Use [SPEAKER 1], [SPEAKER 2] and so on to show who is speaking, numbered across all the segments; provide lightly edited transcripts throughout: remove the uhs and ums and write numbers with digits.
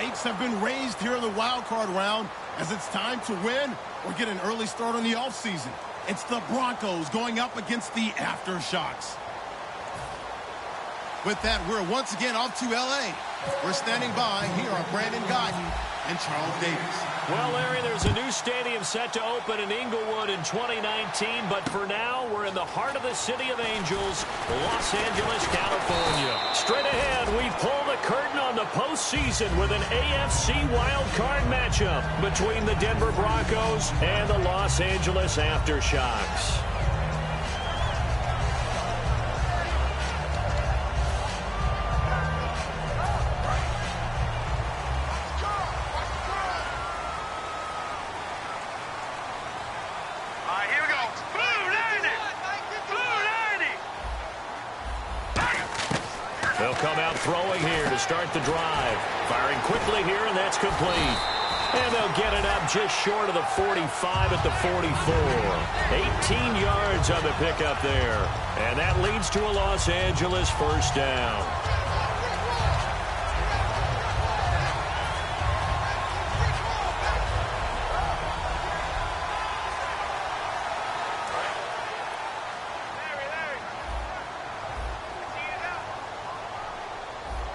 [SPEAKER 1] stakes have been raised here in the wild card round as it's time to win or get an early start on the offseason. It's the Broncos going up against the Aftershocks. With that, we're once again off to L.A. We're standing by. Here are Brandon Guyton and Charles Davis.
[SPEAKER 2] Well, Larry, there's a new stadium set to open in Inglewood in 2019, but for now, we're in the heart of the City of Angels, Los Angeles, California. Straight ahead, we pull the curtain on the postseason with an AFC wildcard matchup between the Denver Broncos and the Los Angeles Aftershocks. They'll come out throwing here to start the drive. Firing quickly here, and that's complete. And they'll get it up just short of the 45 at the 44. 18 yards on the pickup there. And that leads to a Los Angeles first down.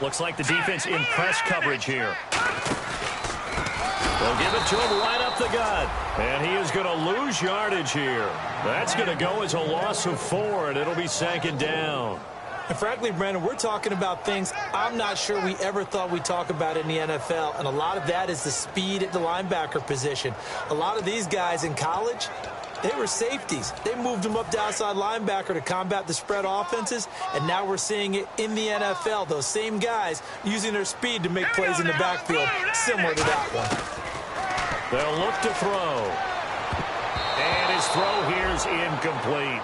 [SPEAKER 2] Looks like the defense in press coverage here. They'll give it to him right up the gut. And he is going to lose yardage here. That's going to go as a loss of 4, and it'll be second down.
[SPEAKER 3] And frankly, Brandon, we're talking about things I'm not sure we ever thought we'd talk about in the NFL. And a lot of that is the speed at the linebacker position. A lot of these guys in college, they were safeties. They moved them up to outside linebacker to combat the spread offenses, and now we're seeing it in the NFL. Those same guys using their speed to make plays in the backfield, similar to that one.
[SPEAKER 2] They'll look to throw. And his throw here's incomplete.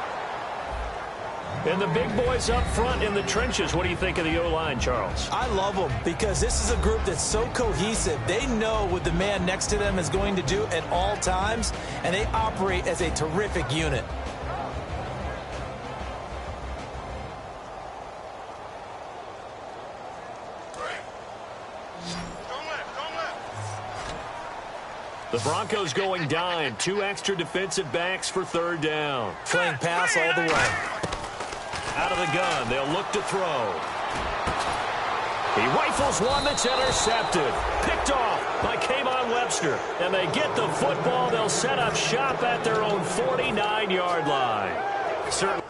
[SPEAKER 2] And the big boys up front in the trenches, what do you think of the O-line, Charles?
[SPEAKER 3] I love them because this is a group that's so cohesive. They know what the man next to them is going to do at all times, and they operate as a terrific unit.
[SPEAKER 2] The Broncos going dime. 2 extra defensive backs for third down.
[SPEAKER 3] Playing pass all the way.
[SPEAKER 2] Out of the gun, they'll look to throw. He rifles one that's intercepted. Picked off by Kayvon Webster. And they get the football. They'll set up shop at their own 49-yard line. Certainly.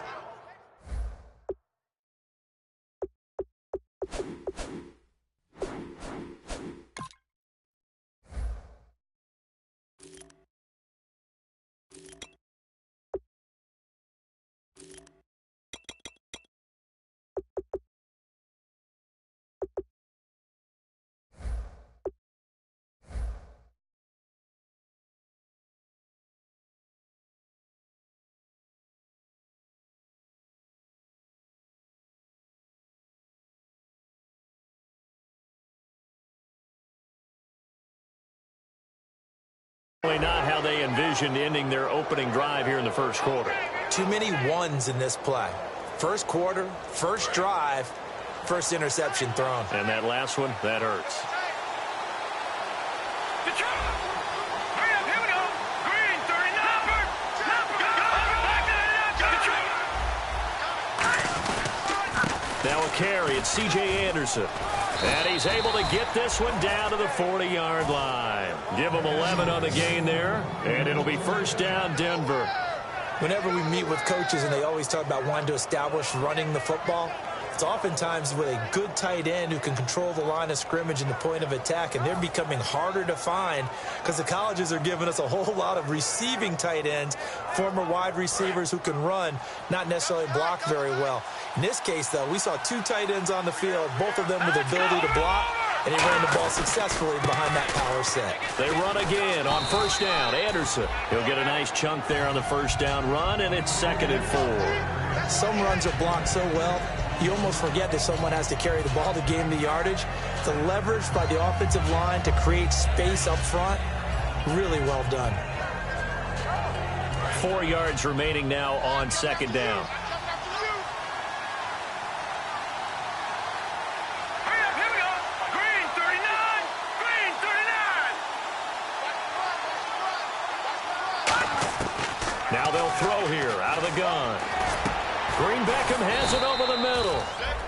[SPEAKER 2] Not how they envisioned ending their opening drive here in the first quarter.
[SPEAKER 3] Too many ones in this play. First quarter, first drive, first interception thrown.
[SPEAKER 2] And that last one, that hurts. Now a carry, it's C.J. Anderson. And he's able to get this one down to the 40-yard line. Give him 11 on the gain there, and it'll be first down, Denver.
[SPEAKER 3] Whenever we meet with coaches and they always talk about wanting to establish running the football, it's oftentimes with a good tight end who can control the line of scrimmage and the point of attack, and they're becoming harder to find because the colleges are giving us a whole lot of receiving tight ends, former wide receivers who can run, not necessarily block very well. In this case, though, we saw 2 tight ends on the field, both of them with the ability to block, and he ran the ball successfully behind that power set.
[SPEAKER 2] They run again on first down. Anderson, he'll get a nice chunk there on the first down run, and it's 2nd and 4.
[SPEAKER 3] Some runs are blocked so well, you almost forget that someone has to carry the ball to gain the yardage. The leverage by the offensive line to create space up front, really well done.
[SPEAKER 2] 4 yards remaining now on 2nd down. Now they'll throw here out of the gun. Green Beckham has it over the middle.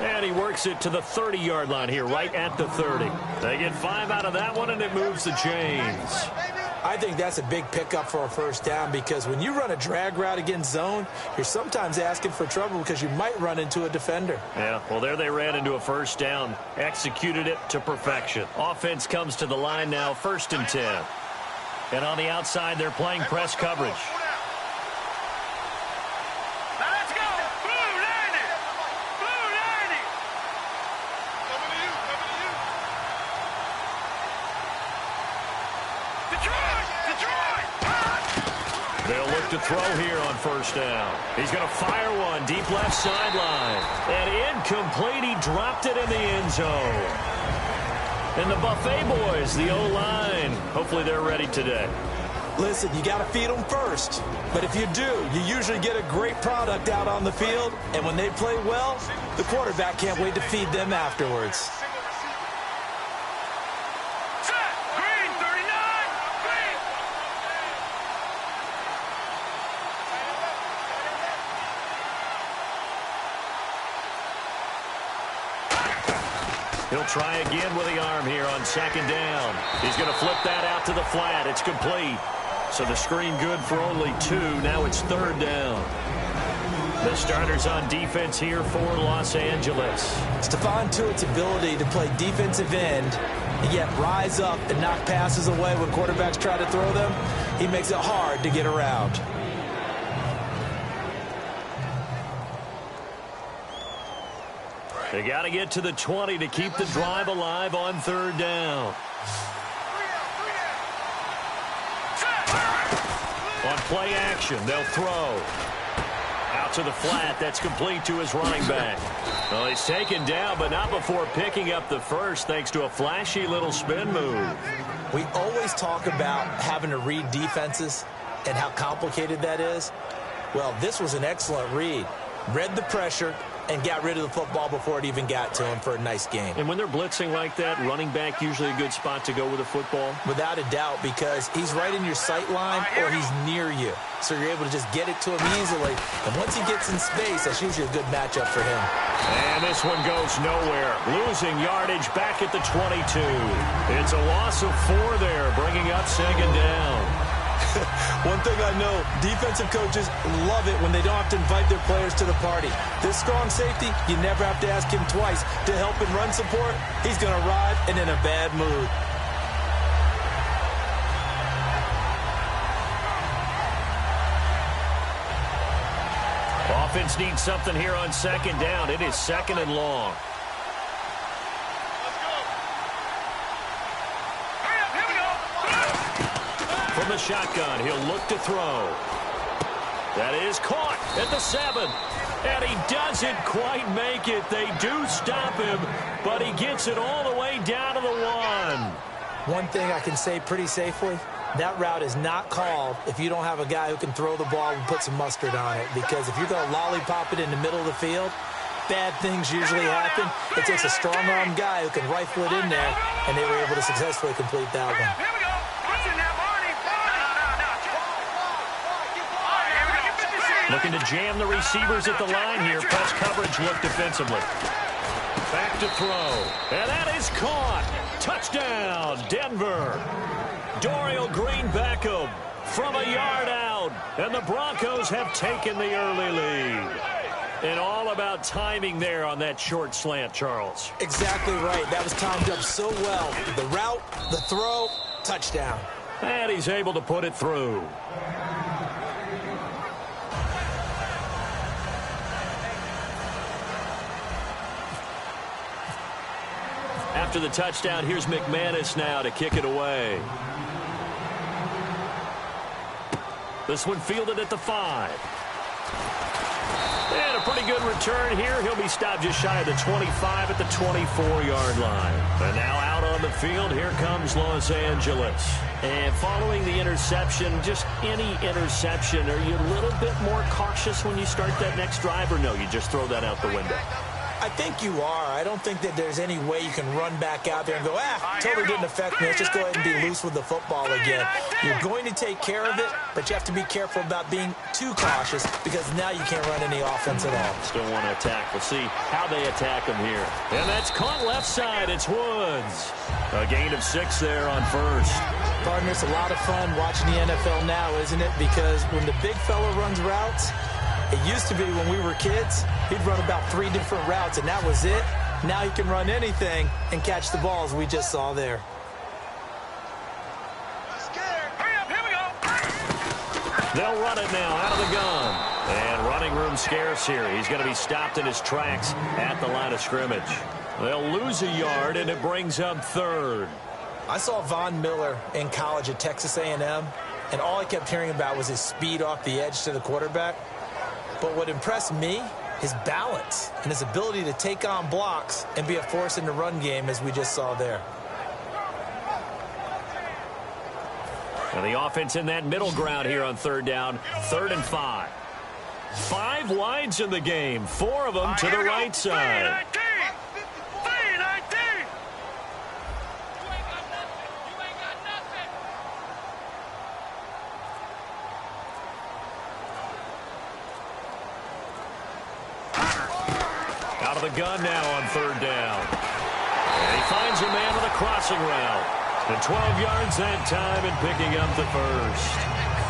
[SPEAKER 2] And he works it to the 30-yard line here, right at the 30. They get 5 out of that one, and it moves the chains.
[SPEAKER 3] I think that's a big pickup for a first down because when you run a drag route against zone, you're sometimes asking for trouble because you might run into a defender.
[SPEAKER 2] Yeah, well, there they ran into a first down. Executed it to perfection. Offense comes to the line now, 1st and 10. And on the outside, they're playing press coverage. They'll look to throw here on 1st down. He's going to fire one deep left sideline. And incomplete. He dropped it in the end zone. And the Buffet boys, the O-line, hopefully they're ready today.
[SPEAKER 3] Listen, you got to feed them first. But if you do, you usually get a great product out on the field. And when they play well, the quarterback can't wait to feed them afterwards.
[SPEAKER 2] He'll try again with the arm here on 2nd down. He's going to flip that out to the flat. It's complete. So the screen good for only 2. Now it's 3rd down. The starters on defense here for Los Angeles.
[SPEAKER 3] Stephon Tuitt's ability to play defensive end and yet rise up and knock passes away when quarterbacks try to throw them, he makes it hard to get around.
[SPEAKER 2] They got to get to the 20 to keep the drive alive on 3rd down. On play action, they'll throw. Out to the flat. That's complete to his running back. Well, he's taken down, but not before picking up the first thanks to a flashy little spin move.
[SPEAKER 3] We always talk about having to read defenses and how complicated that is. Well, this was an excellent read. Read the pressure and got rid of the football before it even got to him for a nice game.
[SPEAKER 2] And when they're blitzing like that, running back usually a good spot to go with a football?
[SPEAKER 3] Without a doubt, because he's right in your sight line or he's near you. So you're able to just get it to him easily. And once he gets in space, that's usually a good matchup for him.
[SPEAKER 2] And this one goes nowhere. Losing yardage back at the 22. It's a loss of 4 there, bringing up 2nd down.
[SPEAKER 3] One thing I know, defensive coaches love it when they don't have to invite their players to the party. This strong safety, you never have to ask him twice to help in run support. He's going to arrive and in a bad mood.
[SPEAKER 2] Offense needs something here on 2nd down. It is 2nd and long. From the shotgun, he'll look to throw. That is caught at the 7. And he doesn't quite make it. They do stop him, but he gets it all the way down to the 1.
[SPEAKER 3] One thing I can say pretty safely, that route is not called if you don't have a guy who can throw the ball and put some mustard on it. Because if you're going to lollipop it in the middle of the field, bad things usually happen. It takes a strong-arm guy who can rifle it in there, and they were able to successfully complete that one.
[SPEAKER 2] Looking to jam the receivers at the line here. Press coverage look defensively. Back to throw. And that is caught. Touchdown, Denver. Dorial Green Beckham from a yard out. And the Broncos have taken the early lead. And all about timing there on that short slant, Charles.
[SPEAKER 3] Exactly right. That was timed up so well. The route, the throw, touchdown.
[SPEAKER 2] And he's able to put it through. After the touchdown, here's McManus now to kick it away. This one fielded at the 5. And a pretty good return here. He'll be stopped just shy of the 25 at the 24-yard line. And now out on the field, here comes Los Angeles. And following the interception, just any interception, are you a little bit more cautious when you start that next drive, or no, you just throw that out the window?
[SPEAKER 3] I think you are. I don't think that there's any way you can run back out there and go, totally didn't affect me. Let's just go ahead and be loose with the football again. You're going to take care of it, but you have to be careful about being too cautious because now you can't run any offense at all.
[SPEAKER 2] Still want to attack. We'll see how they attack him here. And that's caught left side. It's Woods. A gain of 6 there on first.
[SPEAKER 3] Partner, it's a lot of fun watching the NFL now, isn't it? Because when the big fella runs routes, it used to be when we were kids, he'd run about 3 different routes, and that was it. Now he can run anything and catch the balls we just saw there.
[SPEAKER 2] Hurry up, here we go. They'll run it now out of the gun. And running room scarce here. He's going to be stopped in his tracks at the line of scrimmage. They'll lose a yard, and it brings up 3rd.
[SPEAKER 3] I saw Von Miller in college at Texas A&M, and all I kept hearing about was his speed off the edge to the quarterback. But what impressed me, his balance and his ability to take on blocks and be a force in the run game, as we just saw there.
[SPEAKER 2] And the offense in that middle ground here on 3rd down, 3rd and 5. 5 wides in the game, 4 of them to the right side. Out of the gun now on 3rd down. And he finds a man with a crossing route. And 12 yards that time and picking up the first.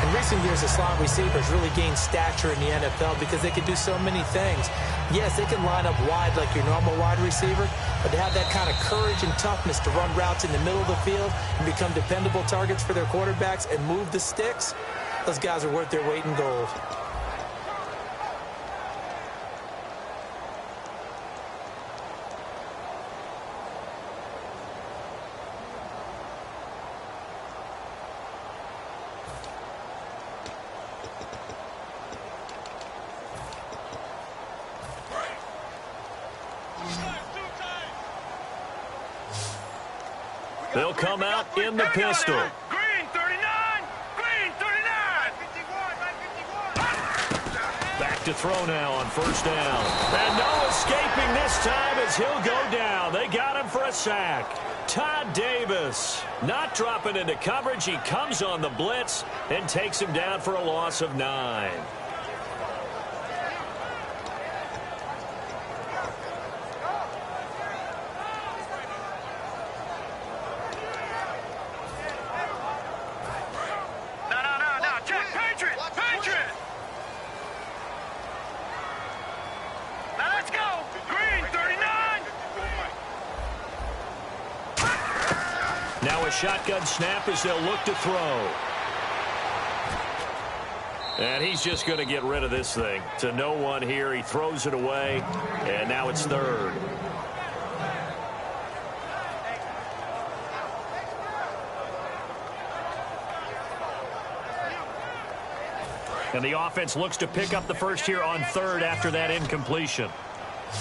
[SPEAKER 3] In recent years, the slot receivers really gained stature in the NFL because they can do so many things. Yes, they can line up wide like your normal wide receiver, but to have that kind of courage and toughness to run routes in the middle of the field and become dependable targets for their quarterbacks and move the sticks, those guys are worth their weight in gold.
[SPEAKER 2] They'll come out in the pistol.
[SPEAKER 4] Green 39! Green 39!
[SPEAKER 2] Back to throw now on 1st down. And no escaping this time as he'll go down. They got him for a sack. Todd Davis not dropping into coverage. He comes on the blitz and takes him down for a loss of 9. Now a shotgun snap as they'll look to throw. And he's just going to get rid of this thing. To no one here. He throws it away. And now it's 3rd. And the offense looks to pick up the first here on 3rd after that incompletion.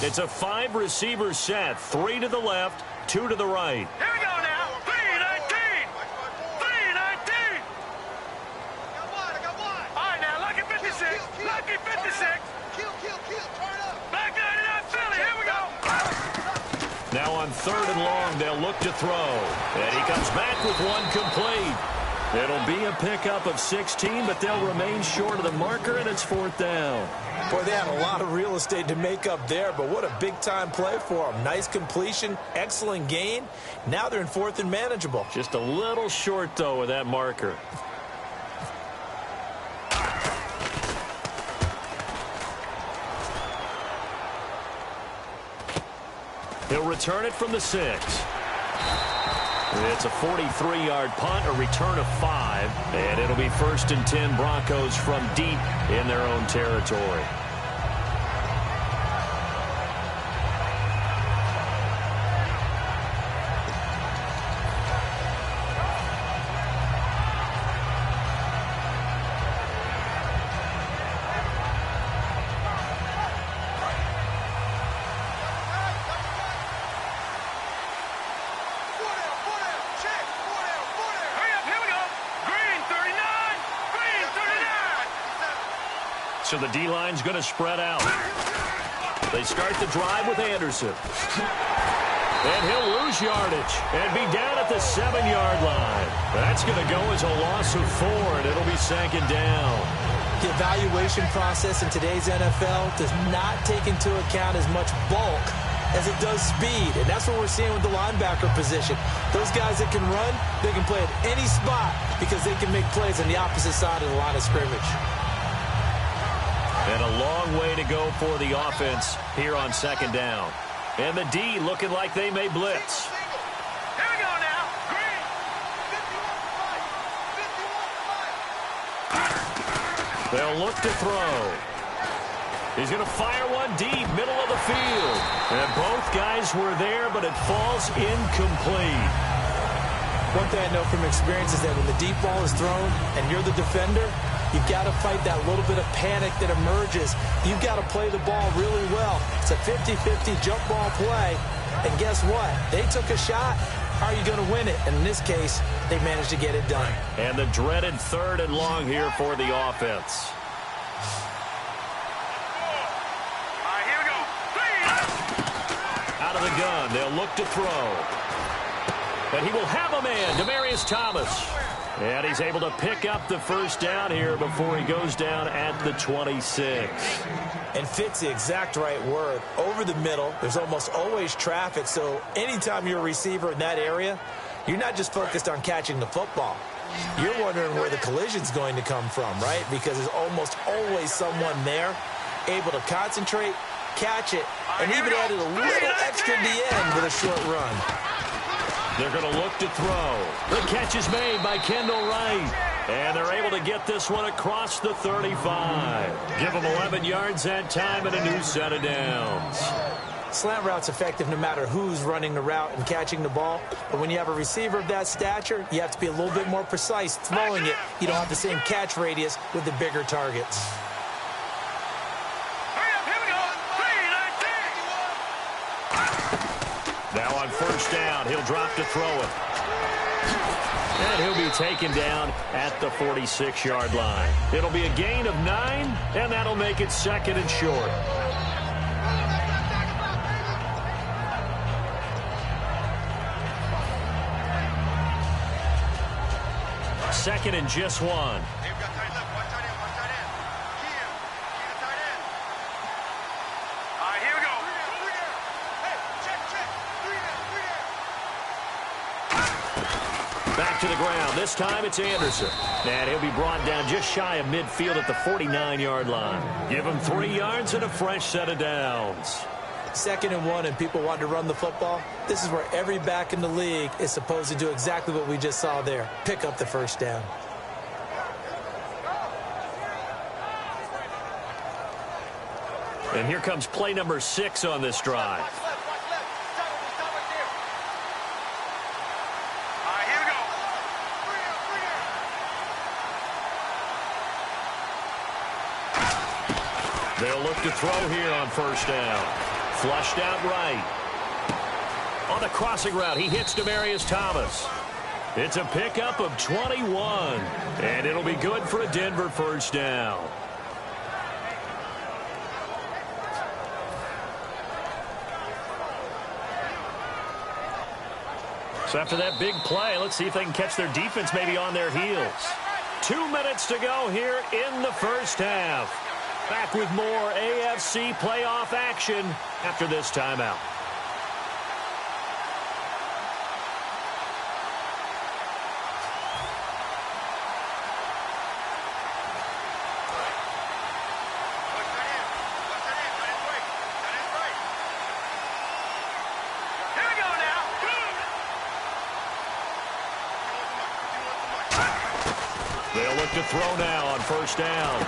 [SPEAKER 2] It's a 5-receiver set. 3 to the left, 2 to the right.
[SPEAKER 4] Here we go now. 3-19. 3-19. I got one. All right, now, lucky 56. Lucky 56. Kill. Turn up. Black 99 Philly. Here we go.
[SPEAKER 2] Now on 3rd and long, they'll look to throw. And he comes back with one complete. It'll be a pickup of 16, but they'll remain short of the marker, and it's 4th down.
[SPEAKER 3] Boy, they had a lot of real estate to make up there, but what a big-time play for them. Nice completion, excellent gain. Now they're in 4th and manageable.
[SPEAKER 2] Just a little short, though, with that marker. He'll return it from the 6. It's a 43-yard punt, a return of 5, and it'll be 1st and 10 Broncos from deep in their own territory. So the D-line's going to spread out. They start the drive with Anderson. And he'll lose yardage and be down at the 7-yard line. That's going to go as a loss of 4, and it'll be second down.
[SPEAKER 3] The evaluation process in today's NFL does not take into account as much bulk as it does speed, and that's what we're seeing with the linebacker position. Those guys that can run, they can play at any spot because they can make plays on the opposite side of the line of scrimmage.
[SPEAKER 2] And a long way to go for the offense here on second down. And the D looking like they may blitz.
[SPEAKER 4] Here we go now. Green. 51-5.
[SPEAKER 2] They'll look to throw. He's going to fire one deep, middle of the field. And both guys were there, but it falls incomplete.
[SPEAKER 3] One thing I know from experience is that when the deep ball is thrown and you're the defender, you've got to fight that little bit of panic that emerges. You've got to play the ball really well. It's a 50-50 jump ball play. And guess what? They took a shot. How are you going to win it? And in this case, they managed to get it done.
[SPEAKER 2] And the dreaded 3rd and long here for the offense. Out of the gun, they'll look to throw. And he will have a man, Demaryius Thomas. And he's able to pick up the first down here before he goes down at the 26.
[SPEAKER 3] And fit's the exact right word. Over the middle, there's almost always traffic, so anytime you're a receiver in that area, you're not just focused on catching the football. You're wondering where the collision's going to come from, right? Because there's almost always someone there able to concentrate, catch it, and even added a little extra at the end with a short run.
[SPEAKER 2] They're going to look to throw. The catch is made by Kendall Wright. And they're able to get this one across the 35. Give them 11 yards that time and a new set of downs.
[SPEAKER 3] Slant route's effective no matter who's running the route and catching the ball. But when you have a receiver of that stature, you have to be a little bit more precise throwing it. You don't have the same catch radius with the bigger targets.
[SPEAKER 2] Now on first down, he'll drop to throw it. And he'll be taken down at the 46-yard line. It'll be a gain of 9, and that'll make it 2nd and short. Second and just 1. Back to the ground. This time it's Anderson. And he'll be brought down just shy of midfield at the 49-yard line. Give him 3 yards and a fresh set of downs.
[SPEAKER 3] 2nd and 1 and people want to run the football. This is where every back in the league is supposed to do exactly what we just saw there. Pick up the first down.
[SPEAKER 2] And here comes play number 6 on this drive. They'll look to throw here on first down. Flushed out right. On the crossing route, he hits Demaryius Thomas. It's a pickup of 21. And it'll be good for a Denver first down. So after that big play, let's see if they can catch their defense maybe on their heels. 2 minutes to go here in the first half. Back with more AFC playoff action after this timeout. They'll look to throw now on first down.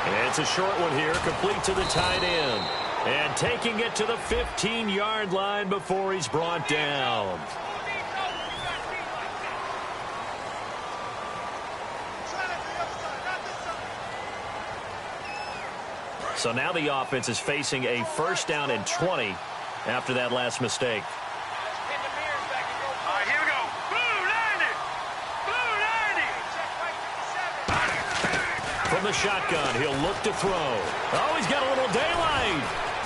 [SPEAKER 2] And it's a short one here, complete to the tight end. And taking it to the 15-yard line before he's brought down. So now the offense is facing a first down and 20 after that last mistake. From the shotgun, he'll look to throw. Oh, he's got a little daylight.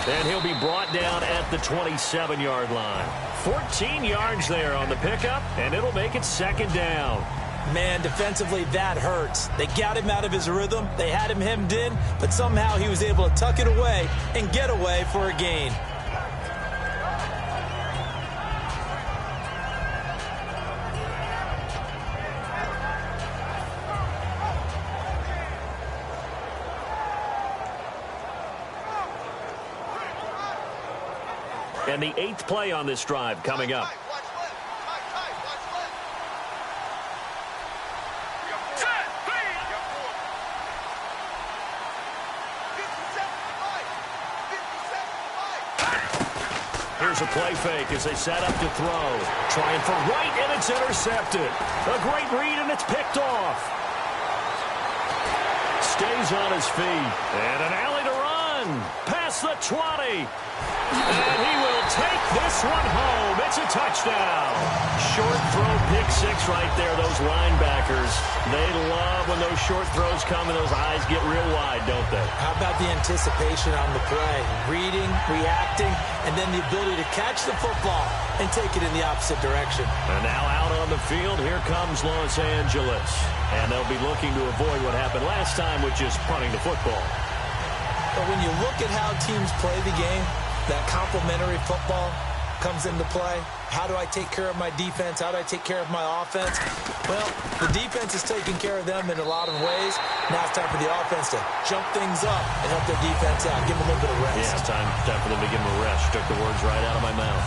[SPEAKER 2] And he'll be brought down at the 27-yard line. 14 yards there on the pickup, and it'll make it second down.
[SPEAKER 3] Man, defensively, that hurts. They got him out of his rhythm. They had him hemmed in, but somehow he was able to tuck it away and get away for a gain.
[SPEAKER 2] And the 8th play on this drive coming up. Here's a play fake as they set up to throw. Trying for right, and it's intercepted. A great read, and it's picked off. Stays on his feet. And an alley to run. Past the 20. And he will take this one home. It's a touchdown. Short throw, pick six right there. Those linebackers, they love when those short throws come and those eyes get real wide, don't they?
[SPEAKER 3] How about the anticipation on the play? Reading, reacting, and then the ability to catch the football and take it in the opposite direction.
[SPEAKER 2] And now out on the field, here comes Los Angeles. And they'll be looking to avoid what happened last time, which is punting the football.
[SPEAKER 3] But when you look at how teams play the game, that complementary football comes into play. How do I take care of my defense? How do I take care of my offense? Well, the defense is taking care of them in a lot of ways. Now it's time for the offense to jump things up and help their defense out. Give them a little bit of rest.
[SPEAKER 2] Yeah, it's time for them to give them a rest. Took the words right out of my mouth.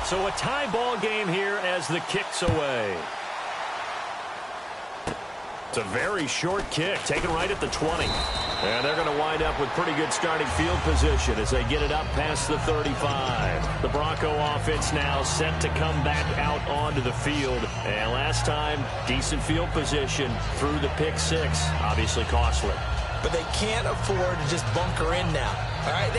[SPEAKER 2] So a tie ball game here as the kick's away. It's a very short kick, taken right at the 20. And they're going to wind up with pretty good starting field position as they get it up past the 35. The Bronco offense now set to come back out onto the field. And last time, decent field position through the pick six. Obviously costly.
[SPEAKER 3] But they can't afford to just bunker in now. All right,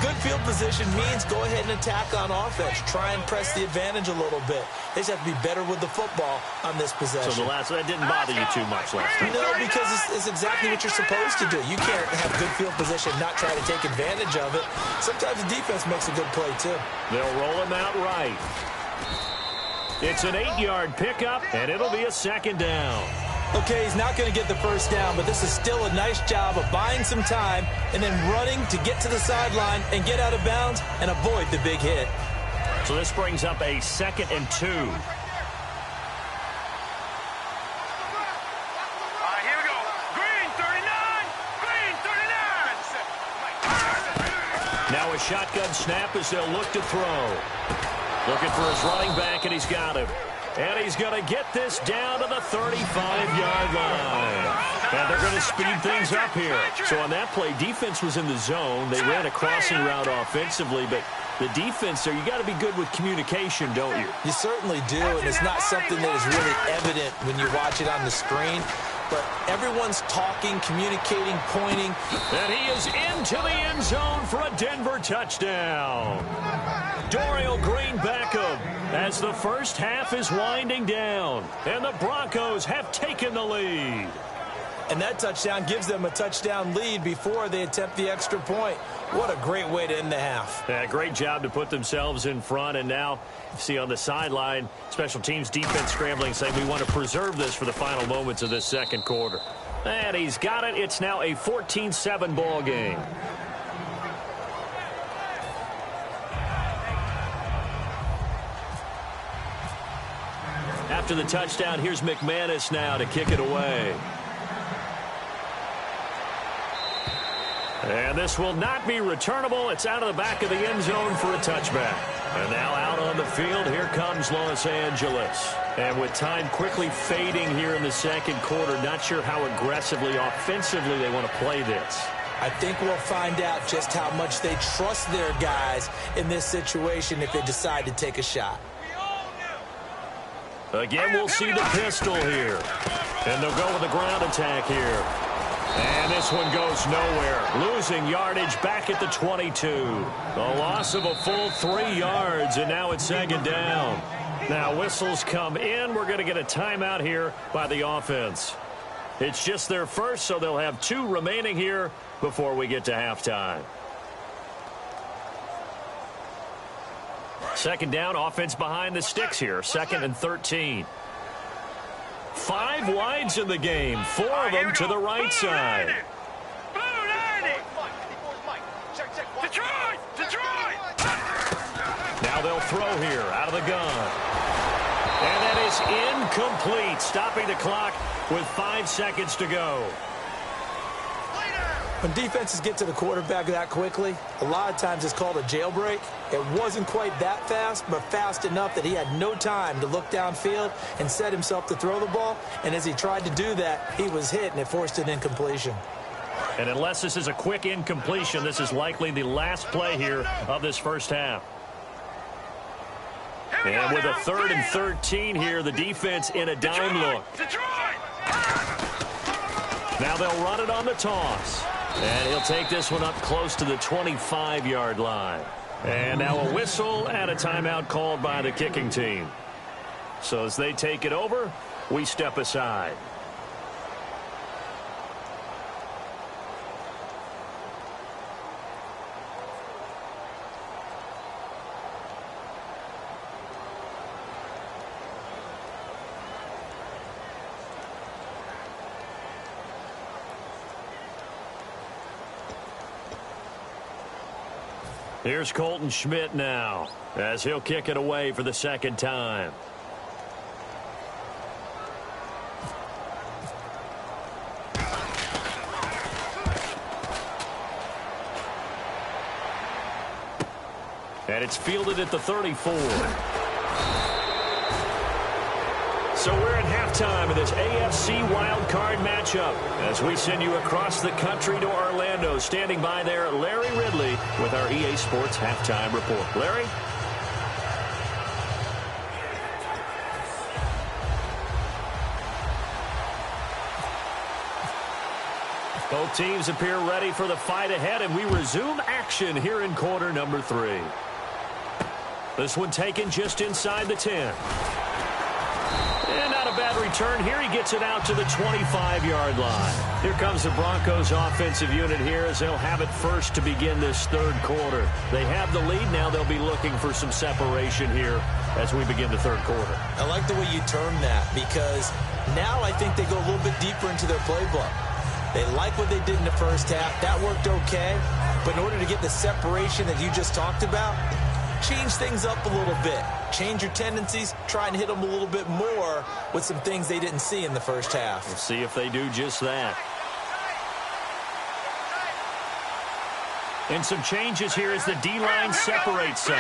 [SPEAKER 3] good field position means go ahead and attack on offense. Try and press the advantage a little bit. They just have to be better with the football on this possession.
[SPEAKER 2] So that didn't bother you too much last time?
[SPEAKER 3] No, because it's exactly what you're supposed to do. You can't have good field position, not try to take advantage of it. Sometimes the defense makes a good play, too.
[SPEAKER 2] They'll roll him out right. It's an 8-yard pickup, and it'll be a second down.
[SPEAKER 3] Okay, he's not going to get the first down, but this is still a nice job of buying some time and then running to get to the sideline and get out of bounds and avoid the big hit.
[SPEAKER 2] So this brings up a 2nd and 2.
[SPEAKER 4] All right, here we go. Green 39. Green 39.
[SPEAKER 2] Now a shotgun snap as they'll look to throw. Looking for his running back, and he's got him. And he's going to get this down to the 35-yard line. And they're going to speed things up here. So on that play, defense was in the zone. They ran a crossing route offensively, but the defense there, you got to be good with communication, don't you?
[SPEAKER 3] You certainly do, and it's not something that is really evident when you watch it on the screen. But everyone's talking, communicating, pointing.
[SPEAKER 2] And he is into the end zone for a Denver touchdown. Dorial Green Beckham as the first half is winding down. And the Broncos have taken the lead.
[SPEAKER 3] And that touchdown gives them a touchdown lead before they attempt the extra point. What a great way to end the half.
[SPEAKER 2] Yeah, great job to put themselves in front. And now, you see on the sideline, special teams defense scrambling, saying we want to preserve this for the final moments of this second quarter. And he's got it. It's now a 14-7 ball game. After the touchdown, here's McManus now to kick it away. And this will not be returnable. It's out of the back of the end zone for a touchback. And now out on the field, here comes Los Angeles. And with time quickly fading here in the second quarter, not sure how aggressively, offensively they want to play this.
[SPEAKER 3] I think we'll find out just how much they trust their guys in this situation if they decide to take a shot.
[SPEAKER 2] Again, we'll see the pistol here. And they'll go with the ground attack here. And this one goes nowhere. Losing yardage back at the 22. A loss of a full 3 yards, and now it's second down. Now whistles come in. We're going to get a timeout here by the offense. It's just their first, so they'll have 2 remaining here before we get to halftime. Second down, offense behind the sticks here. 2nd and 13. 5 wides in the game. 4 of them to the right side. Now they'll throw here out of the gun. And that is incomplete, stopping the clock with 5 seconds to go.
[SPEAKER 3] When defenses get to the quarterback that quickly, a lot of times it's called a jailbreak. It wasn't quite that fast, but fast enough that he had no time to look downfield and set himself to throw the ball. And as he tried to do that, he was hit, and it forced an incompletion.
[SPEAKER 2] And unless this is a quick incompletion, this is likely the last play here of this first half. And with a 3rd and 13 here, the defense in a dime look. Now they'll run it on the toss. And he'll take this one up close to the 25-yard line. And now a whistle and a timeout called by the kicking team. So as they take it over, we step aside. Here's Colton Schmidt now, as he'll kick it away for the 2nd time. And it's fielded at the 34. So we're at halftime of this AFC wildcard matchup as we send you across the country to Orlando. Standing by there, Larry Ridley with our EA Sports Halftime Report. Larry? Both teams appear ready for the fight ahead, and we resume action here in quarter number 3. This one taken just inside the 10. And not a bad return here. He gets it out to the 25-yard line. Here comes the Broncos offensive unit here as they'll have it first to begin this 3rd quarter. They have the lead. Now they'll be looking for some separation here as we begin the 3rd quarter.
[SPEAKER 3] I like the way you term that because now I think they go a little bit deeper into their playbook. They like what they did in the first half. That worked okay. But in order to get the separation that you just talked about, change things up a little bit. Change your tendencies. Try and hit them a little bit more with some things they didn't see in the first half.
[SPEAKER 2] We'll see if they do just that. And some changes here as the D-line separates some.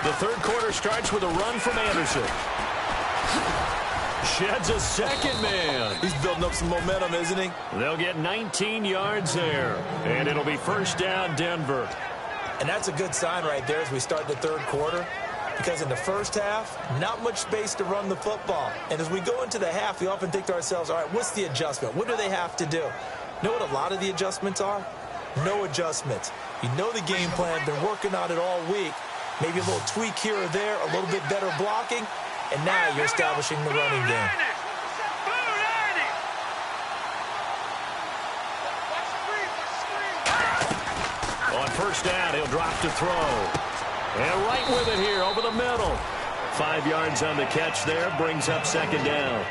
[SPEAKER 2] The 3rd quarter starts with a run from Anderson. Sheds a 2nd man.
[SPEAKER 3] He's building up some momentum, isn't he?
[SPEAKER 2] They'll get 19 yards there. And it'll be first down, Denver.
[SPEAKER 3] And that's a good sign right there as we start the 3rd quarter. Because in the first half, not much space to run the football. And as we go into the half, we often think to ourselves, all right, what's the adjustment? What do they have to do? You know what a lot of the adjustments are? No adjustments. You know the game plan, been working on it all week. Maybe a little tweak here or there, a little bit better blocking. And now you're establishing the running game.
[SPEAKER 2] On first down, he'll drop to throw. And right with it here over the middle. 5 yards on the catch there, brings up 2nd down.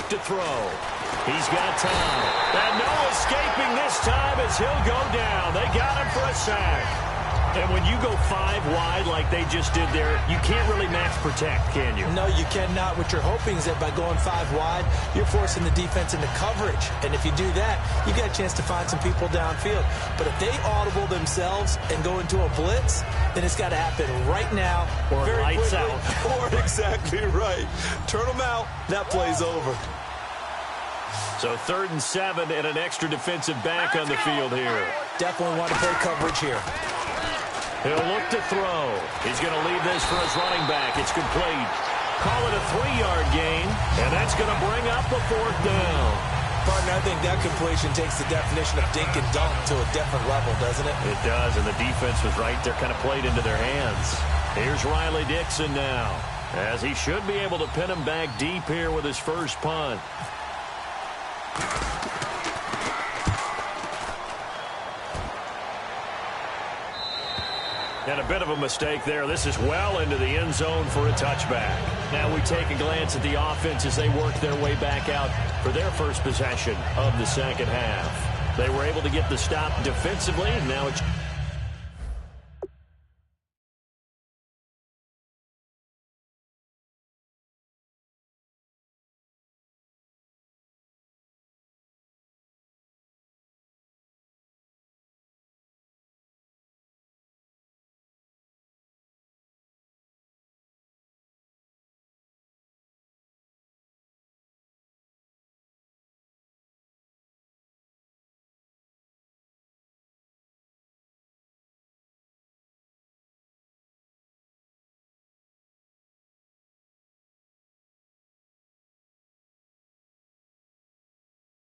[SPEAKER 2] To throw. He's got time. And no escaping this time as he'll go down. They got him for a sack. And when you go 5 wide like they just did there, you can't really max protect, can you?
[SPEAKER 3] No, you cannot. What you're hoping is that by going 5 wide, you're forcing the defense into coverage. And if you do that, you got a chance to find some people downfield. But if they audible themselves and go into a blitz, then it's got to happen right now.
[SPEAKER 2] Or
[SPEAKER 3] very
[SPEAKER 2] lights
[SPEAKER 3] quickly.
[SPEAKER 2] out.
[SPEAKER 3] Or exactly right. Turn them out. That play's over.
[SPEAKER 2] So 3rd and 7 and an extra defensive back on the field here.
[SPEAKER 3] Definitely want to play coverage here.
[SPEAKER 2] He'll look to throw. He's going to leave this for his running back. It's complete. Call it a 3-yard gain, and that's going to bring up the 4th down.
[SPEAKER 3] Partner, I think that completion takes the definition of dink and dunk to a different level, doesn't it?
[SPEAKER 2] It does, and the defense was right there, kind of played into their hands. Here's Riley Dixon now, as he should be able to pin him back deep here with his first punt. And a bit of a mistake there. This is well into the end zone for a touchback. Now we take a glance at the offense as they work their way back out for their first possession of the second half. They were able to get the stop defensively, and now it's...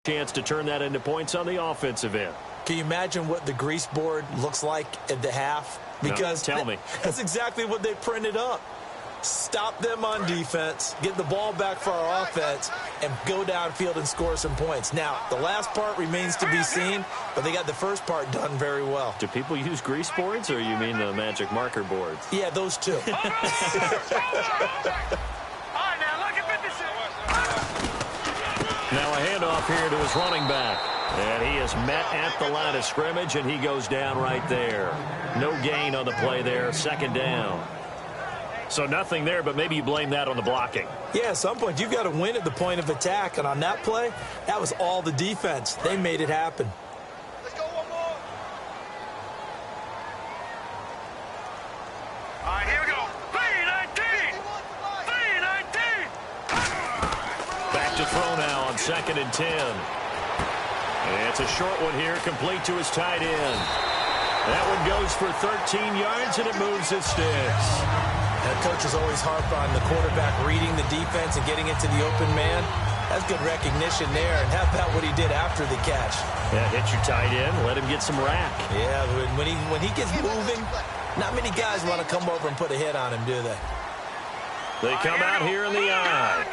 [SPEAKER 2] chance to turn that into points on the offensive end.
[SPEAKER 3] Can you imagine what the grease board looks like at the half? Because
[SPEAKER 2] no, tell me.
[SPEAKER 3] That's exactly what they printed up. Stop them on defense, get the ball back for our offense, and go downfield and score some points. Now, the last part remains to be seen, but they got the first part done very well.
[SPEAKER 2] Do people use grease boards, or you mean the magic marker boards?
[SPEAKER 3] Yeah, those two.
[SPEAKER 2] Now a handoff here to his running back. And he is met at the line of scrimmage, and he goes down right there. No gain on the play there, 2nd down. So nothing there, but maybe you blame that on the blocking.
[SPEAKER 3] Yeah, at some point, you've got to win at the point of attack. And on that play, that was all the defense. They made it happen.
[SPEAKER 4] Let's go one more. All right, here we go. 3-19. 3-19.
[SPEAKER 2] Back to throw now on 2nd and 10. And it's a short one here, complete to his tight end. That one goes for 13 yards, and it moves his sticks.
[SPEAKER 3] That coach is always harp on the quarterback reading the defense and getting into the open man. That's good recognition there. And how about what he did after the catch?
[SPEAKER 2] Yeah, hit your tight end, let him get some rack.
[SPEAKER 3] Yeah, when he gets moving, not many guys want to come over and put a hit on him, do they?
[SPEAKER 2] They come out here in the eye.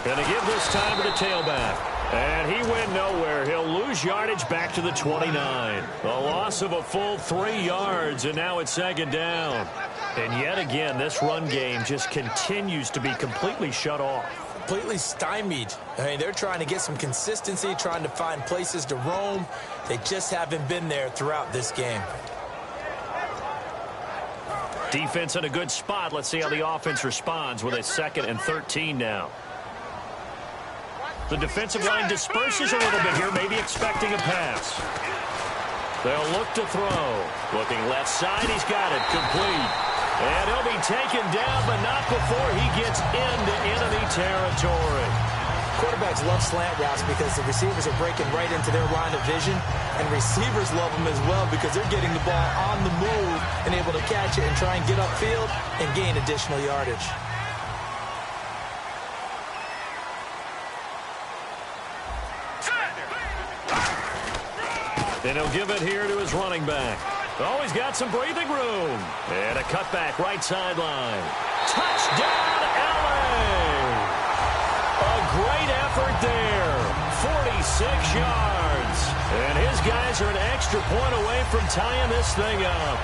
[SPEAKER 2] Gonna give this time to the tailback. And he went nowhere. He'll lose yardage back to the 29. A loss of a full 3 yards, and now it's 2nd down. And yet again, this run game just continues to be completely shut off.
[SPEAKER 3] Completely stymied. I mean, they're trying to get some consistency, trying to find places to roam. They just haven't been there throughout this game.
[SPEAKER 2] Defense in a good spot. Let's see how the offense responds with a 2nd and 13 now. The defensive line disperses a little bit here, maybe expecting a pass. They'll look to throw. Looking left side, he's got it, complete. And he'll be taken down, but not before he gets into enemy territory.
[SPEAKER 3] Quarterbacks love slant routes because the receivers are breaking right into their line of vision, and receivers love them as well because they're getting the ball on the move and able to catch it and try and get upfield and gain additional yardage.
[SPEAKER 2] And he'll give it here to his running back. Oh, he's got some breathing room. And a cutback right sideline. Touchdown, LA! A great effort there. 46 yards. And his guys are an extra point away from tying this thing up.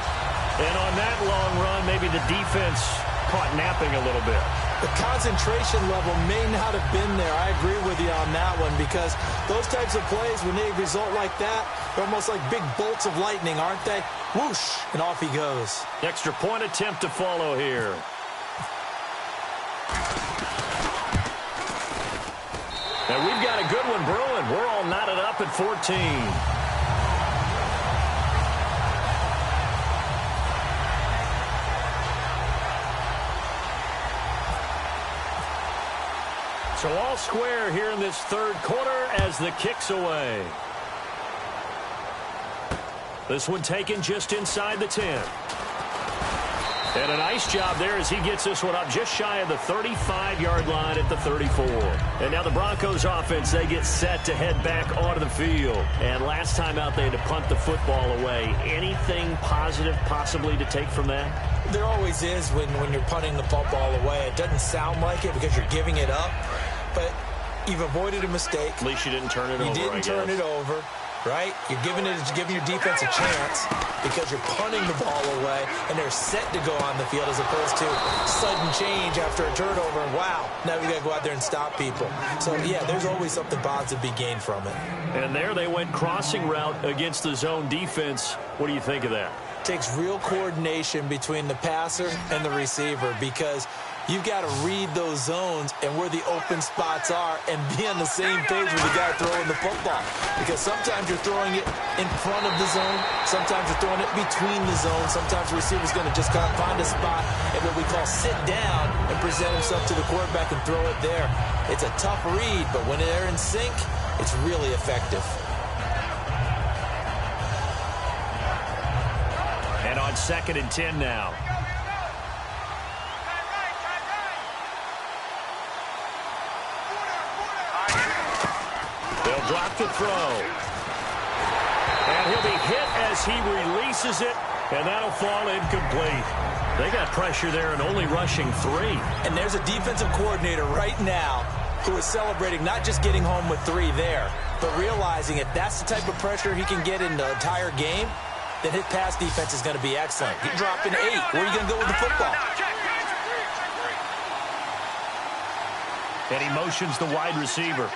[SPEAKER 2] And on that long run, maybe the defense caught napping a little bit.
[SPEAKER 3] The concentration level may not have been there. I agree with you on that one, because those types of plays, when they result like that, they're almost like big bolts of lightning, aren't they? Whoosh, and off he goes.
[SPEAKER 2] Extra point attempt to follow here. And we've got a good one brewing. We're all knotted up at 14. So all square here in this third quarter as the kick's away. This one taken just inside the 10. And a nice job there as he gets this one up just shy of the 35-yard line at the 34. And now the Broncos offense, they get set to head back onto the field. And last time out, they had to punt the football away. Anything positive possibly to take from that?
[SPEAKER 3] There always is when you're punting the football away. It doesn't sound like it because you're giving it up, but you've avoided a mistake.
[SPEAKER 2] At least you didn't turn it over,
[SPEAKER 3] You didn't turn it over, right? You're giving your defense a chance because you're punting the ball away, and they're set to go on the field as opposed to sudden change after a turnover, and wow, now we got to go out there and stop people. So, yeah, there's always something positive to be gained from it.
[SPEAKER 2] And there they went crossing route against the zone defense. What do you think of that?
[SPEAKER 3] Takes real coordination between the passer and the receiver, because you've got to read those zones and where the open spots are and be on the same page with the guy throwing the football. Because sometimes you're throwing it in front of the zone. Sometimes you're throwing it between the zones. Sometimes the receiver's going to just kind of find a spot and what we call sit down and present himself to the quarterback and throw it there. It's a tough read, but when they're in sync, it's really effective.
[SPEAKER 2] And on 2nd and 10 now. They'll drop the throw. And he'll be hit as he releases it, and that'll fall incomplete. They got pressure there and only rushing 3.
[SPEAKER 3] And there's a defensive coordinator right now who is celebrating not just getting home with 3 there, but realizing if that's the type of pressure he can get in the entire game, then his pass defense is going to be excellent. You're dropping 8. Where are you going to go with the football?
[SPEAKER 2] And he motions the wide receiver.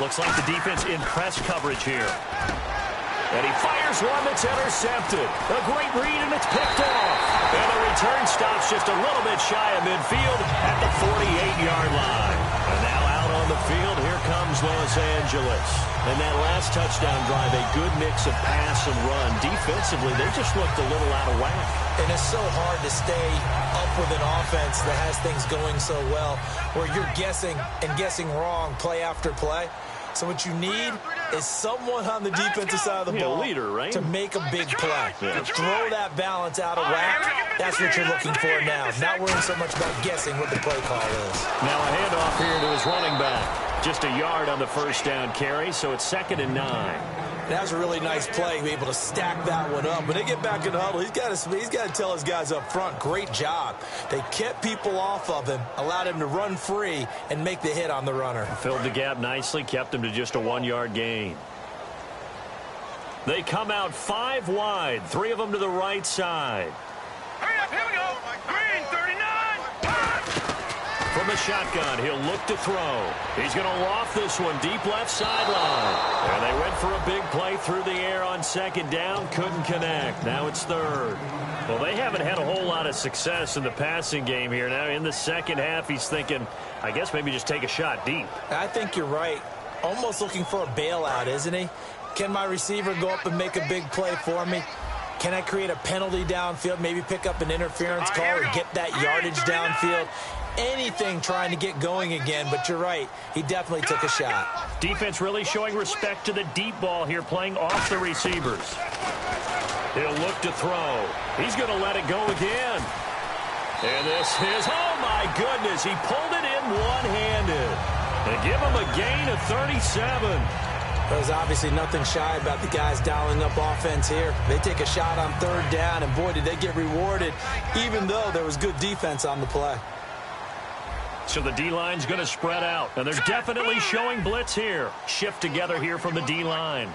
[SPEAKER 2] Looks like the defense in press coverage here. And he fires one that's intercepted. A great read, and it's picked off. And the return stops just a little bit shy of midfield at the 48-yard line. And now out on the field, here comes Los Angeles. And that last touchdown drive, a good mix of pass and run. Defensively, they just looked a little out of whack.
[SPEAKER 3] And it's so hard to stay up with an offense that has things going so well, where you're guessing and guessing wrong play after play. So what you need is someone on the defensive side of the ball
[SPEAKER 2] leader, right?
[SPEAKER 3] to make a big play. Yeah. Throw that balance out of whack. That's what you're looking for now. Not worrying so much about guessing what the play call is.
[SPEAKER 2] Now a handoff here to his running back. Just a yard on the first down carry, so it's 2nd and 9.
[SPEAKER 3] That was a really nice play, be able to stack that one up. When they get back in the huddle, he's got to tell his guys up front, great job. They kept people off of him, allowed him to run free, and make the hit on the runner.
[SPEAKER 2] Filled the gap nicely, kept him to just a 1-yard gain. They come out 5 wide, 3 of them to the right side.
[SPEAKER 4] Hurry up, here we go. Green, 39.
[SPEAKER 2] From the shotgun, he'll look to throw. He's going to loft this one deep left sideline. And they went for a big play through the air on 2nd down. Couldn't connect. Now it's 3rd. Well, they haven't had a whole lot of success in the passing game here. Now in the second half, he's thinking, I guess maybe just take a shot deep.
[SPEAKER 3] I think you're right. Almost looking for a bailout, isn't he? Can my receiver go up and make a big play for me? Can I create a penalty downfield, maybe pick up an interference call or get that yardage downfield? Anything trying to get going again, but you're right. He definitely took a shot.
[SPEAKER 2] Defense really showing respect to the deep ball here, playing off the receivers. He'll look to throw. He's going to let it go again. And this is, oh my goodness, he pulled it in one-handed. And give him a gain of 37.
[SPEAKER 3] There's obviously nothing shy about the guys dialing up offense here. They take a shot on 3rd down, and boy, did they get rewarded, even though there was good defense on the play.
[SPEAKER 2] So the D-line's going to spread out, and they're definitely showing blitz here. Shift together here from the D-line.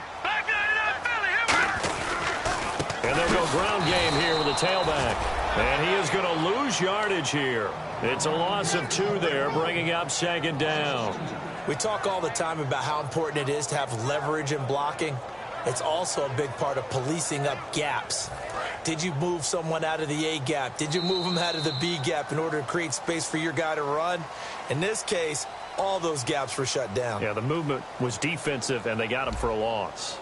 [SPEAKER 2] And they'll go ground game here with a tailback. And he is going to lose yardage here. It's a loss of 2 there, bringing up 2nd down.
[SPEAKER 3] We talk all the time about how important it is to have leverage in blocking. It's also a big part of policing up gaps. Did you move someone out of the A gap? Did you move them out of the B gap in order to create space for your guy to run? In this case, all those gaps were shut down.
[SPEAKER 2] Yeah, the movement was defensive, and they got him for a loss.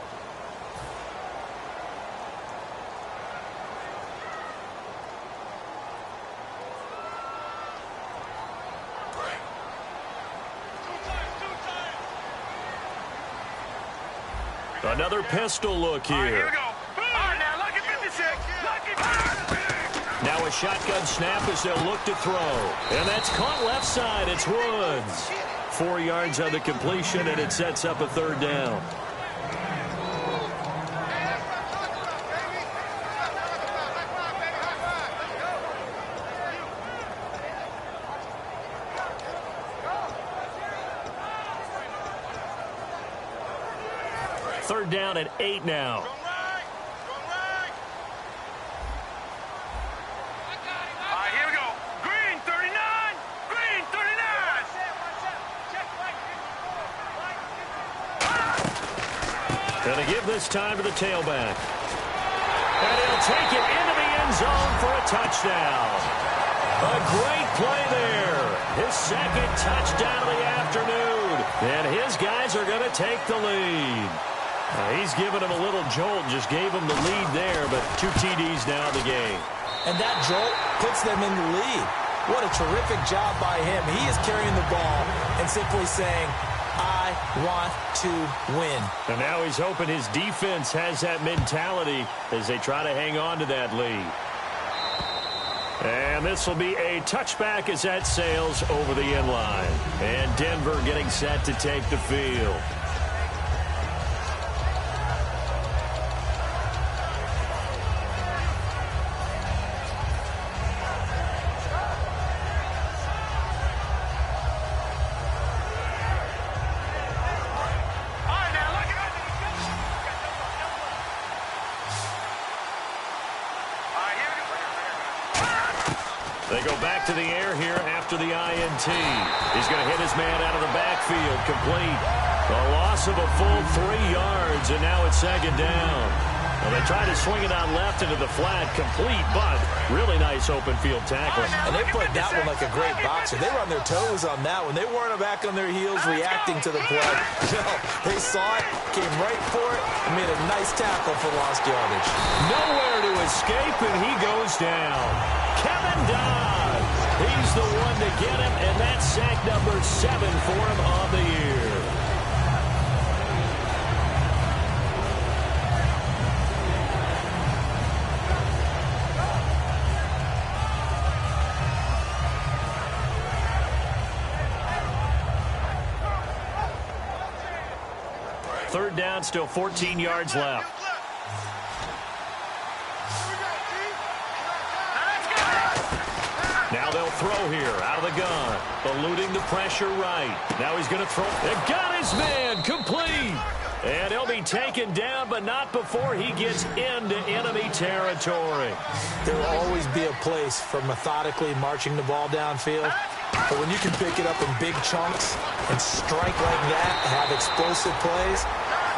[SPEAKER 2] Another pistol look here.
[SPEAKER 4] Here we go. Now, lucky 56.
[SPEAKER 2] Now a shotgun snap as they'll look to throw. And that's caught left side. It's Woods. 4 yards on the completion, and it sets up a 3rd down. Third down at 8 now.
[SPEAKER 4] Here we go. Green 39. Green 39.
[SPEAKER 2] Going to give this time to the tailback. And he'll take it into the end zone for a touchdown. A great play there. His 2nd touchdown of the afternoon. And his guys are going to take the lead. He's given him a little jolt, just gave him the lead there, but 2 TDs now in the game.
[SPEAKER 3] And that jolt puts them in the lead. What a terrific job by him. He is carrying the ball and simply saying, I want to win.
[SPEAKER 2] And now he's hoping his defense has that mentality as they try to hang on to that lead. And this will be a touchback as that sails over the end line. And Denver getting set to take the field. They go back to the air here after the INT. He's going to hit his man out of the backfield, complete. A loss of a full 3 yards, and now it's 2nd down. Well, they tried to swing it on left into the flat, complete, but really nice open field tackling.
[SPEAKER 3] And they played that one like a great boxer. They were on their toes on that one. They weren't back on their heels reacting to the play. No, they saw it, came right for it, and made a nice tackle for lost yardage.
[SPEAKER 2] Nowhere to escape, and he goes down. Kevin Dodd, he's the one to get him, and that's sack number 7 for him on the year. Third down, still 14 yards left. Now they'll throw here out of the gun. Eluding the pressure right. Now he's going to throw. They got his man complete. And he'll be taken down, but not before he gets into enemy territory.
[SPEAKER 3] There will always be a place for methodically marching the ball downfield. But when you can pick it up in big chunks and strike like that, have explosive plays,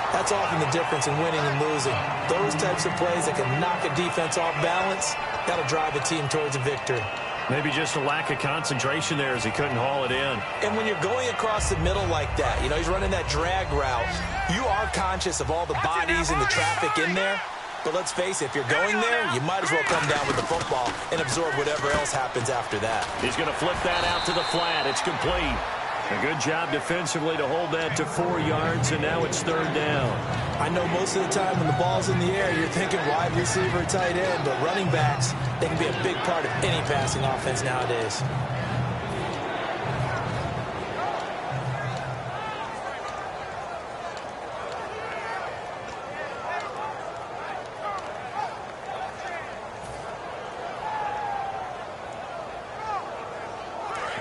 [SPEAKER 3] that's often the difference in winning and losing. Those types of plays that can knock a defense off balance, that'll drive a team towards a victory.
[SPEAKER 2] Maybe just a lack of concentration there as he couldn't haul it in.
[SPEAKER 3] And when you're going across the middle like that, you know, he's running that drag route, you are conscious of all the bodies and the traffic in there. But let's face it, if you're going there, you might as well come down with the football and absorb whatever else happens after that.
[SPEAKER 2] He's going to flip that out to the flat. It's complete. A good job defensively to hold that to 4 yards, and now it's 3rd down.
[SPEAKER 3] I know most of the time when the ball's in the air, you're thinking wide receiver, tight end, but running backs, they can be a big part of any passing offense nowadays.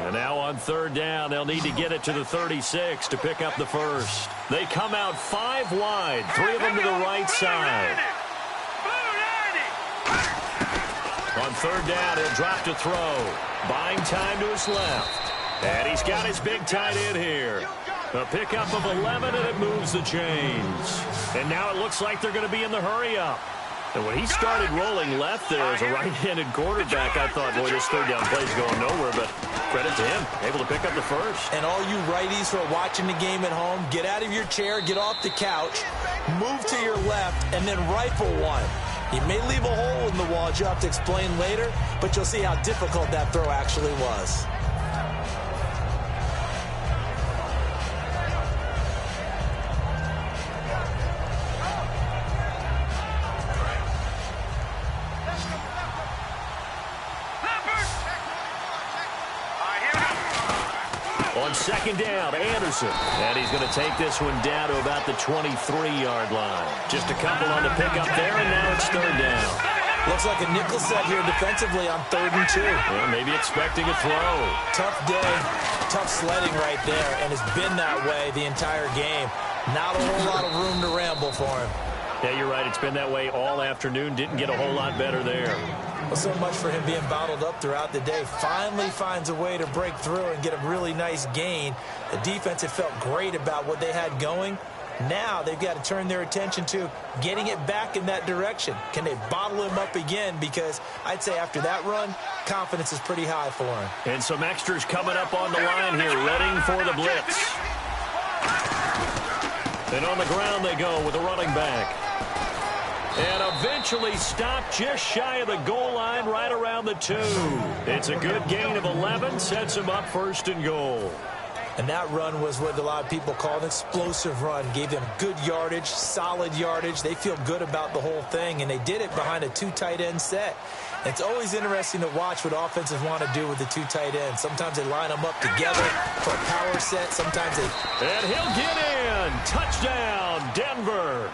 [SPEAKER 2] And now on 3rd down, they'll need to get it to the 36 to pick up the first. They come out 5 wide, 3 of them to the right side. On On third down, he'll drop to throw. Buying time to his left. And he's got his big tight end here. A pickup of 11, and it moves the chains. And now it looks like they're going to be in the hurry-up. And when he started rolling left there as a right-handed quarterback, I thought, boy, this third down play is going nowhere. But credit to him, able to pick up the first.
[SPEAKER 3] And all you righties who are watching the game at home, get out of your chair, get off the couch, move to your left, and then rifle one. He may leave a hole in the wall, as you'll have to explain later, but you'll see how difficult that throw actually was.
[SPEAKER 2] On second down, Anderson. And he's going to take this one down to about the 23-yard line. Just a couple on the pickup there, and now it's third down.
[SPEAKER 3] Looks like a nickel set here defensively on 3rd and 2.
[SPEAKER 2] Yeah, maybe expecting a throw.
[SPEAKER 3] Tough day, tough sledding right there, and it's been that way the entire game. Not a whole lot of room to ramble for him.
[SPEAKER 2] Yeah, you're right. It's been that way all afternoon. Didn't get a whole lot better there.
[SPEAKER 3] Well, so much for him being bottled up throughout the day. Finally finds a way to break through and get a really nice gain. The defense had felt great about what they had going. Now they've got to turn their attention to getting it back in that direction. Can they bottle him up again? Because I'd say after that run, confidence is pretty high for him.
[SPEAKER 2] And some extras coming up on the line here, ready for the blitz. And on the ground they go with the running back. And eventually stopped just shy of the goal line right around the 2. It's a good gain of 11, sets him up 1st and goal.
[SPEAKER 3] And that run was what a lot of people call an explosive run. Gave them good yardage, solid yardage. They feel good about the whole thing, and they did it behind a 2 tight end set. It's always interesting to watch what offenses want to do with the 2 tight ends. Sometimes they line them up together for a power set. Sometimes they...
[SPEAKER 2] And he'll get in. Touchdown, Denver.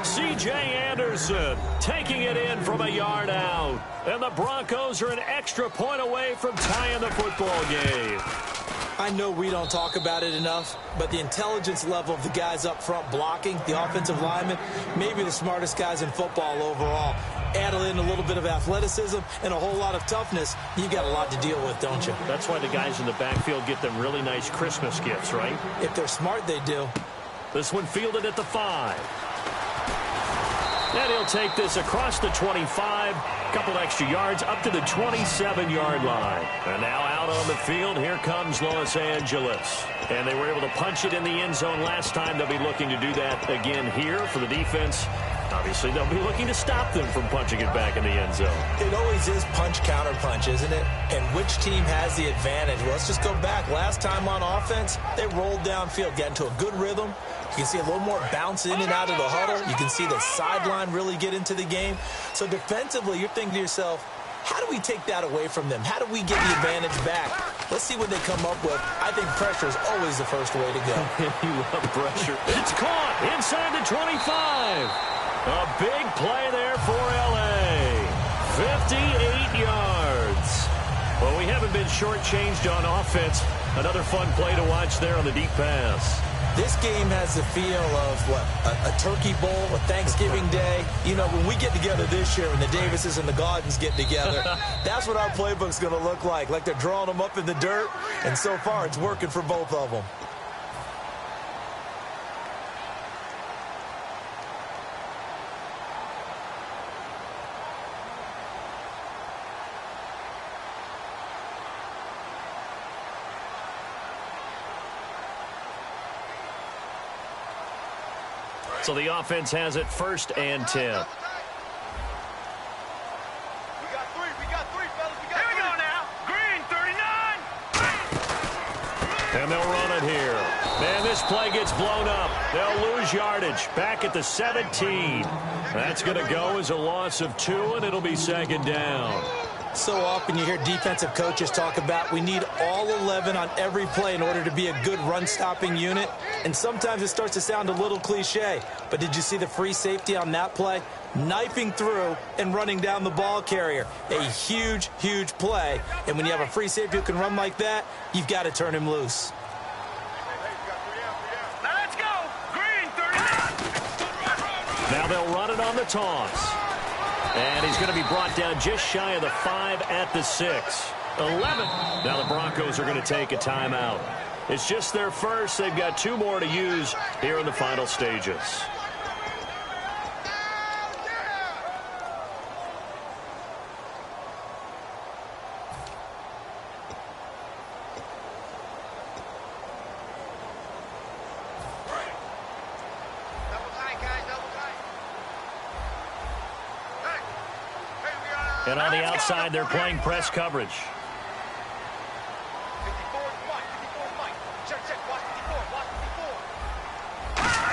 [SPEAKER 2] C.J. Anderson taking it in from a yard out. And the Broncos are an extra point away from tying the football game.
[SPEAKER 3] I know we don't talk about it enough, but the intelligence level of the guys up front blocking, the offensive linemen, maybe the smartest guys in football overall. Add in a little bit of athleticism and a whole lot of toughness, you've got a lot to deal with, don't you?
[SPEAKER 2] That's why the guys in the backfield get them really nice Christmas gifts, right?
[SPEAKER 3] If they're smart, they do.
[SPEAKER 2] This one fielded at the 5. And he'll take this across the 25, couple extra yards up to the 27-yard line. And now out on the field, here comes Los Angeles. And they were able to punch it in the end zone last time. They'll be looking to do that again here for the defense. Obviously, they'll be looking to stop them from punching it back in the end zone.
[SPEAKER 3] It always is punch-counter-punch, isn't it? And which team has the advantage? Well, let's just go back. Last time on offense, they rolled downfield, got into a good rhythm. You can see a little more bounce in and out of the huddle. You can see the sideline really get into the game. So defensively, you're thinking to yourself, how do we take that away from them? How do we get the advantage back? Let's see what they come up with. I think pressure is always the first way to go.
[SPEAKER 2] You love pressure. It's caught inside the 25. A big play there for L.A. 58 yards. Well, we haven't been shortchanged on offense. Another fun play to watch there on the deep pass.
[SPEAKER 3] This game has the feel of, what, a turkey bowl, a Thanksgiving day. You know, when we get together this year and the Davises and the Gardens get together, that's what our playbook's going to look like. Like they're drawing them up in the dirt, and so far it's working for both of them.
[SPEAKER 2] So the offense has it 1st and 10.
[SPEAKER 4] We got 3, fellas. Here we go now. Green, 39.
[SPEAKER 2] And they'll run it here. Man, this play gets blown up. They'll lose yardage back at the 17. That's going to go as a loss of 2, and it'll be 2nd down.
[SPEAKER 3] So often you hear defensive coaches talk about we need all 11 on every play in order to be a good run-stopping unit. And sometimes it starts to sound a little cliche. But did you see the free safety on that play? Knifing through and running down the ball carrier. A huge, huge play. And when you have a free safety who can run like that, you've got to turn him loose.
[SPEAKER 4] Now let's go. Green, 39.
[SPEAKER 2] Now they'll run it on the toss. And he's going to be brought down just shy of the 5 at the 6. 11. Now the Broncos are going to take a timeout. It's just their first. They've got 2 more to use here in the final stages. And on the outside, they're playing press coverage.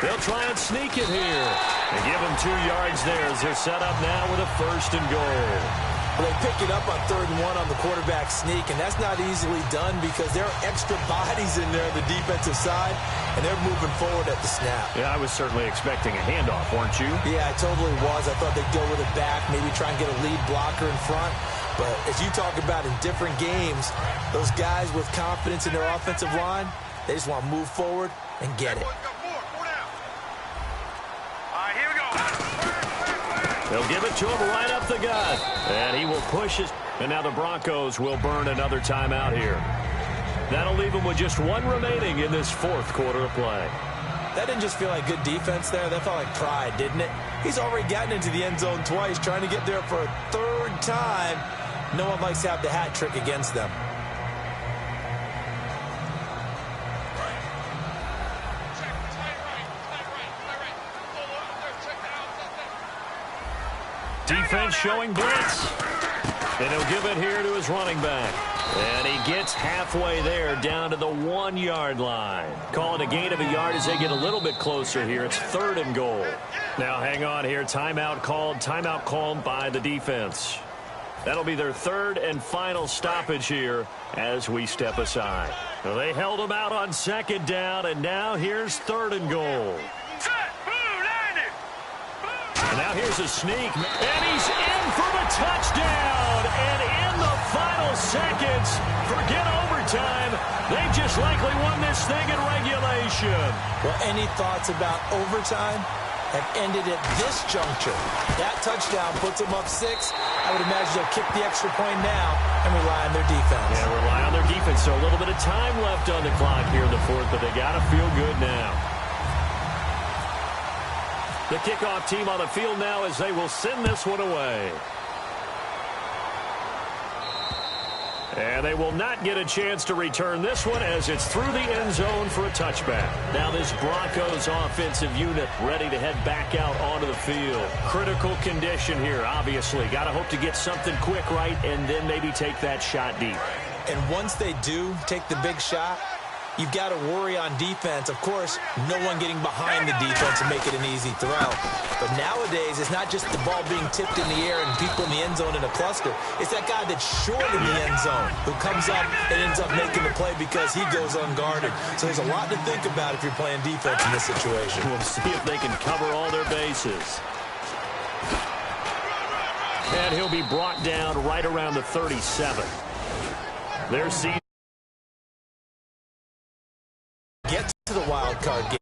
[SPEAKER 2] They'll try and sneak it here. And give them 2 yards there as they're set up now with a 1st and goal.
[SPEAKER 3] Well, they pick it up on 3rd and 1 on the quarterback sneak, and that's not easily done because there are extra bodies in there on the defensive side, and they're moving forward at the snap.
[SPEAKER 2] Yeah, I was certainly expecting a handoff, weren't you?
[SPEAKER 3] Yeah, I totally was. I thought they'd go with it back, maybe try and get a lead blocker in front. But as you talk about in different games, those guys with confidence in their offensive line, they just want to move forward and get it.
[SPEAKER 2] They'll give it to him right up the gut. And he will push it. And now the Broncos will burn another timeout here. That'll leave them with just 1 remaining in this 4th quarter of play.
[SPEAKER 3] That didn't just feel like good defense there. That felt like pride, didn't it? He's already gotten into the end zone twice, trying to get there for a 3rd time. No one likes to have the hat trick against them.
[SPEAKER 2] Defense showing blitz. And he'll give it here to his running back. And he gets halfway there down to the 1-yard line. Call it a gain of a yard as they get a little bit closer here. It's 3rd and goal. Now hang on here. Timeout called by the defense. That'll be their 3rd and final stoppage here as we step aside. Well, they held him out on 2nd down, and now here's 3rd and goal. And now here's a sneak, and he's in for the touchdown. And in the final seconds, forget overtime, they just likely won this thing in regulation.
[SPEAKER 3] Well, any thoughts about overtime have ended at this juncture. That touchdown puts them up 6. I would imagine they'll kick the extra point now and rely on their defense.
[SPEAKER 2] Yeah, rely on their defense. So a little bit of time left on the clock here in the 4th, but they got to feel good now. The kickoff team on the field now as they will send this one away. And they will not get a chance to return this one as it's through the end zone for a touchback. Now this Broncos offensive unit ready to head back out onto the field. Critical condition here, obviously. Got to hope to get something quick right and then maybe take that shot deep.
[SPEAKER 3] And once they do take the big shot, you've got to worry on defense. Of course, no one getting behind the defense and make it an easy throw. But nowadays, it's not just the ball being tipped in the air and people in the end zone in a cluster. It's that guy that's short in the end zone who comes up and ends up making the play because he goes unguarded. So there's a lot to think about if you're playing defense in this situation.
[SPEAKER 2] We'll see if they can cover all their bases. And he'll be brought down right around the 37. Their season.
[SPEAKER 3] Get to the wild card game.